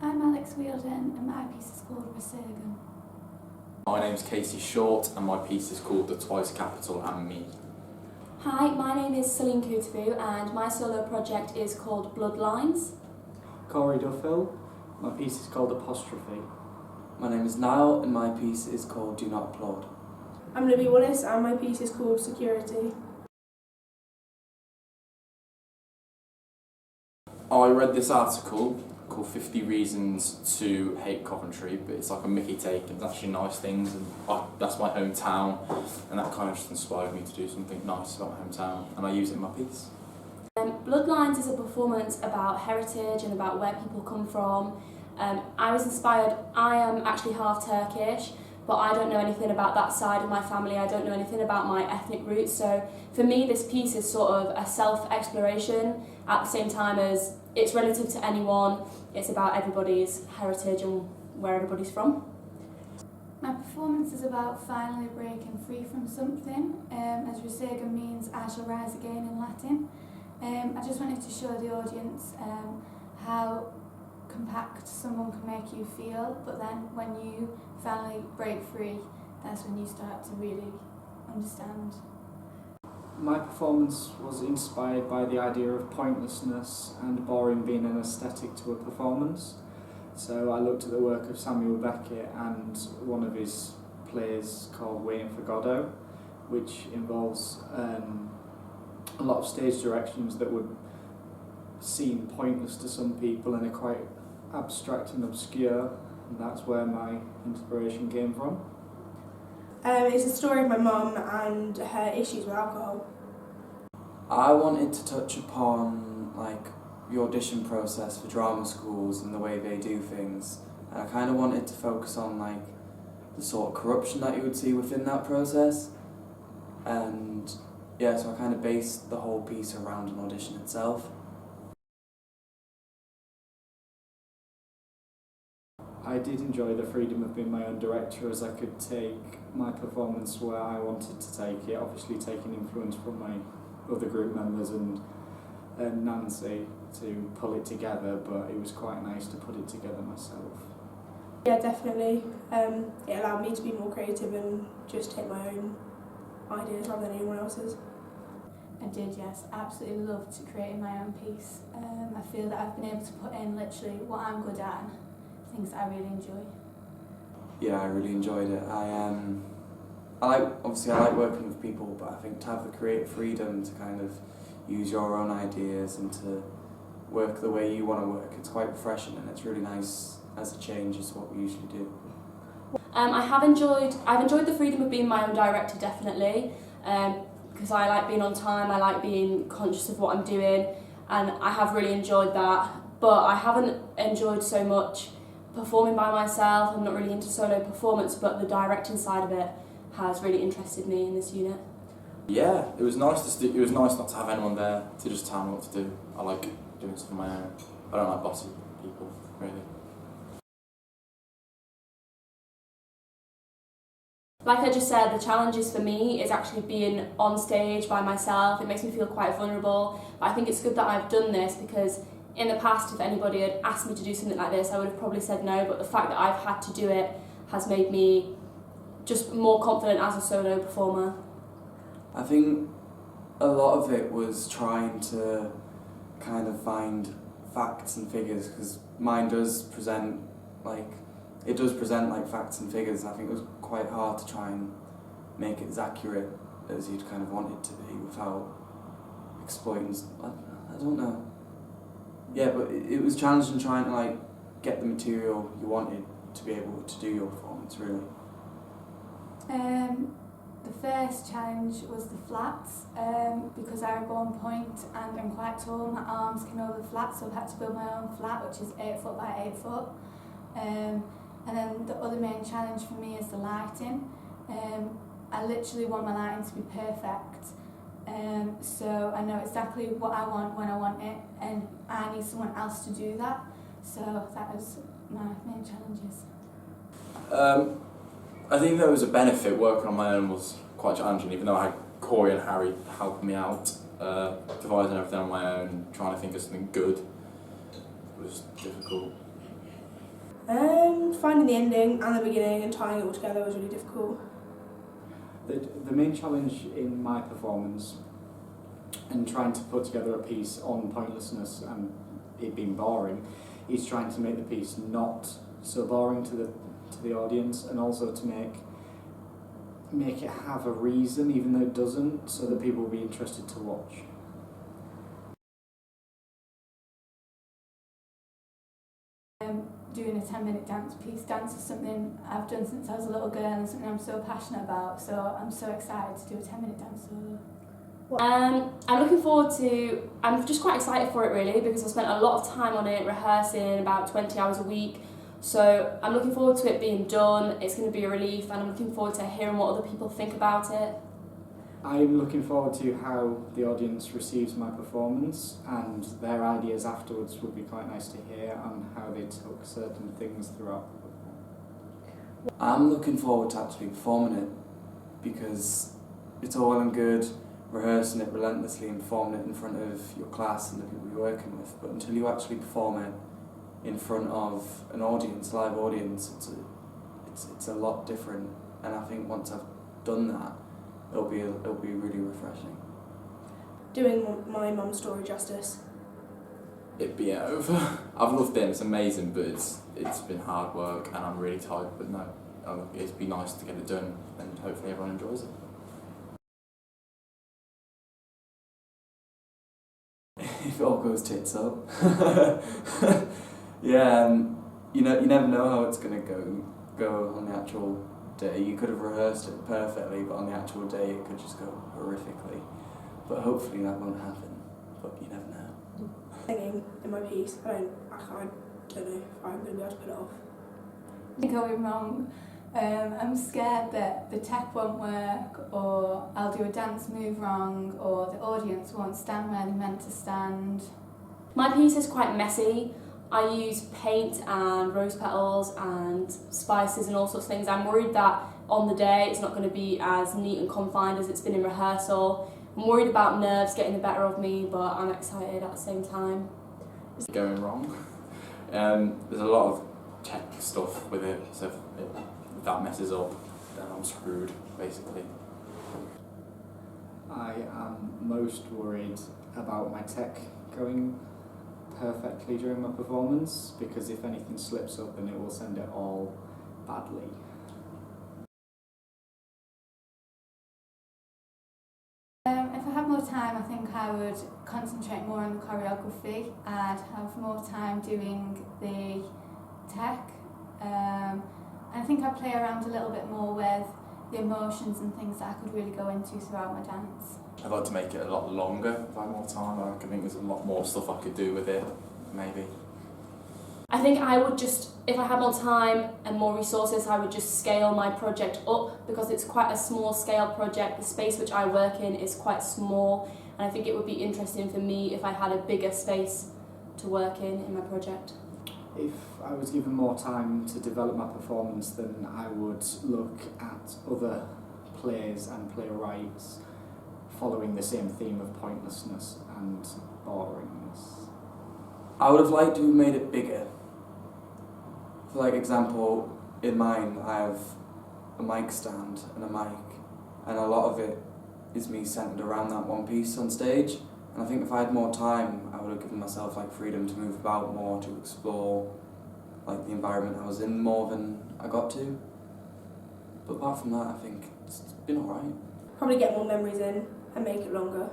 I'm Alex Wheeldon and my piece is called Resurgam. My name's Casey Short and my piece is called The Twice Capital and Me. Hi, my name is Celine Koutavou and my solo project is called Bloodlines. Corey Duffield, my piece is called Apostrophe. My name is Niall and my piece is called Do Not Applaud. I'm Libby Wallace and my piece is called Security. I read this article called 50 Reasons to Hate Coventry, but it's like a Mickey take and it's actually nice things, and that's my hometown, and that kind of just inspired me to do something nice about my hometown, and I use it in my piece. Bloodlines is a performance about heritage and about where people come from. I was inspired. I am actually half Turkish, but I don't know anything about that side of my family. I don't know anything about my ethnic roots, so for me this piece is sort of a self-exploration at the same time as it's relative to anyone. It's about everybody's heritage and where everybody's from. My performance is about finally breaking free from something, as Resurgam means I shall rise again in Latin. I just wanted to show the audience how compact someone can make you feel, but then when you finally break free, that's when you start to really understand. My performance was inspired by the idea of pointlessness and boring being an aesthetic to a performance. So I looked at the work of Samuel Beckett and one of his plays called Waiting for Godot, which involves a lot of stage directions that would seem pointless to some people and are quite abstract and obscure, and that's where my inspiration came from. It's a story of my mum and her issues with alcohol. I wanted to touch upon the audition process for drama schools and the way they do things, and I kind of wanted to focus on the sort of corruption that you would see within that process, and yeah, so I kind of based the whole piece around an audition itself. I did enjoy the freedom of being my own director, as I could take my performance where I wanted to take it, obviously taking influence from my other group members and Nancy to pull it together, but it was quite nice to put it together myself. Yeah, definitely. It allowed me to be more creative and just take my own ideas rather than anyone else's. I did, yes. Absolutely loved creating my own piece. I feel that I've been able to put in literally what I'm good at and things that I really enjoy. Yeah, I really enjoyed it. I like working with people, but I think to have the creative freedom to kind of use your own ideas and to work the way you want to work, it's quite refreshing and it's really nice as a change as what we usually do. I've enjoyed the freedom of being my own director, definitely, because I like being on time, I like being conscious of what I'm doing, and I have really enjoyed that, but I haven't enjoyed so much performing by myself. I'm not really into solo performance, but the directing side of it has really interested me in this unit. Yeah, it was nice not to have anyone there to just tell me what to do. I like doing stuff on my own. I don't like bossy people, really. Like I just said, the challenges for me is actually being on stage by myself. It makes me feel quite vulnerable, but I think it's good that I've done this because in the past, if anybody had asked me to do something like this, I would have probably said no, but the fact that I've had to do it has made me just more confident as a solo performer. I think a lot of it was trying to kind of find facts and figures, because mine does present facts and figures, and I think it was quite hard to try and make it as accurate as you'd kind of want it to be without exploiting, I don't know. Yeah, but it was challenging trying to get the material you wanted to be able to do your performance, really. The first challenge was the flats, because I go on point and I'm quite tall, my arms can over the flat, so I've had to build my own flat, which is 8 foot by 8 foot. And then the other main challenge for me is the lighting. I literally want my lighting to be perfect. So I know exactly what I want when I want it, and I need someone else to do that. So that was my main challenges. I think there was a benefit. Working on my own was quite challenging, even though I had Corey and Harry helping me out, devising everything on my own, trying to think of something good was difficult. Finding the ending and the beginning and tying it all together was really difficult. The main challenge in my performance and trying to put together a piece on pointlessness and it being boring is trying to make the piece not so boring to the audience, and also to make it have a reason even though it doesn't, so that people will be interested to watch. Doing a 10-minute dance piece. Dance is something I've done since I was a little girl and something I'm so passionate about, so I'm so excited to do a 10-minute dance solo. I'm looking forward to, I'm just quite excited for it really, because I spent a lot of time on it, rehearsing about 20 hours a week, so I'm looking forward to it being done. It's going to be a relief, and I'm looking forward to hearing what other people think about it. I'm looking forward to how the audience receives my performance, and their ideas afterwards would be quite nice to hear on how they took certain things throughout the performance. I'm looking forward to actually performing it, because it's all well and good rehearsing it relentlessly and performing it in front of your class and the people you're working with, but until you actually perform it in front of an audience, live audience, it's a lot different, and I think once I've done that, it'll be really refreshing. Doing my mum's story justice. It'd be over. I've loved it, it's amazing, but it's been hard work and I'm really tired, but no, it'd be nice to get it done and hopefully everyone enjoys it. If it all goes tits up. Yeah, you never know how it's going to go on the actual day. You could have rehearsed it perfectly, but on the actual day it could just go horrifically. But hopefully that won't happen, but you never know. Singing in my piece, I don't know if I'm going to be able to put it off. I think I'll be wrong. I'm scared that the tech won't work, or I'll do a dance move wrong, or the audience won't stand where they're meant to stand. My piece is quite messy. I use paint and rose petals and spices and all sorts of things. I'm worried that on the day it's not going to be as neat and confined as it's been in rehearsal. I'm worried about nerves getting the better of me, but I'm excited at the same time. It's going wrong. There's a lot of tech stuff with it, so if that messes up, then I'm screwed, basically. I am most worried about my tech going perfectly during my performance, because if anything slips up then it will send it all badly. If I had more time, I think I would concentrate more on the choreography. I'd have more time doing the tech. I think I'd play around a little bit more with the emotions and things that I could really go into throughout my dance. I'd like to make it a lot longer if I had more time. I think there's a lot more stuff I could do with it, maybe. I think I would just, if I had more time and more resources, I would just scale my project up, because it's quite a small scale project. The space which I work in is quite small, and I think it would be interesting for me if I had a bigger space to work in my project. If I was given more time to develop my performance, then I would look at other plays and playwrights following the same theme of pointlessness and boringness. I would have liked to have made it bigger. For like example, in mine I have a mic stand and a mic, and a lot of it is me centred around that one piece on stage. And I think if I had more time, I would have given myself like freedom to move about more, to explore like the environment I was in more than I got to. But apart from that, I think it's been alright. Probably get more memories in and make it longer.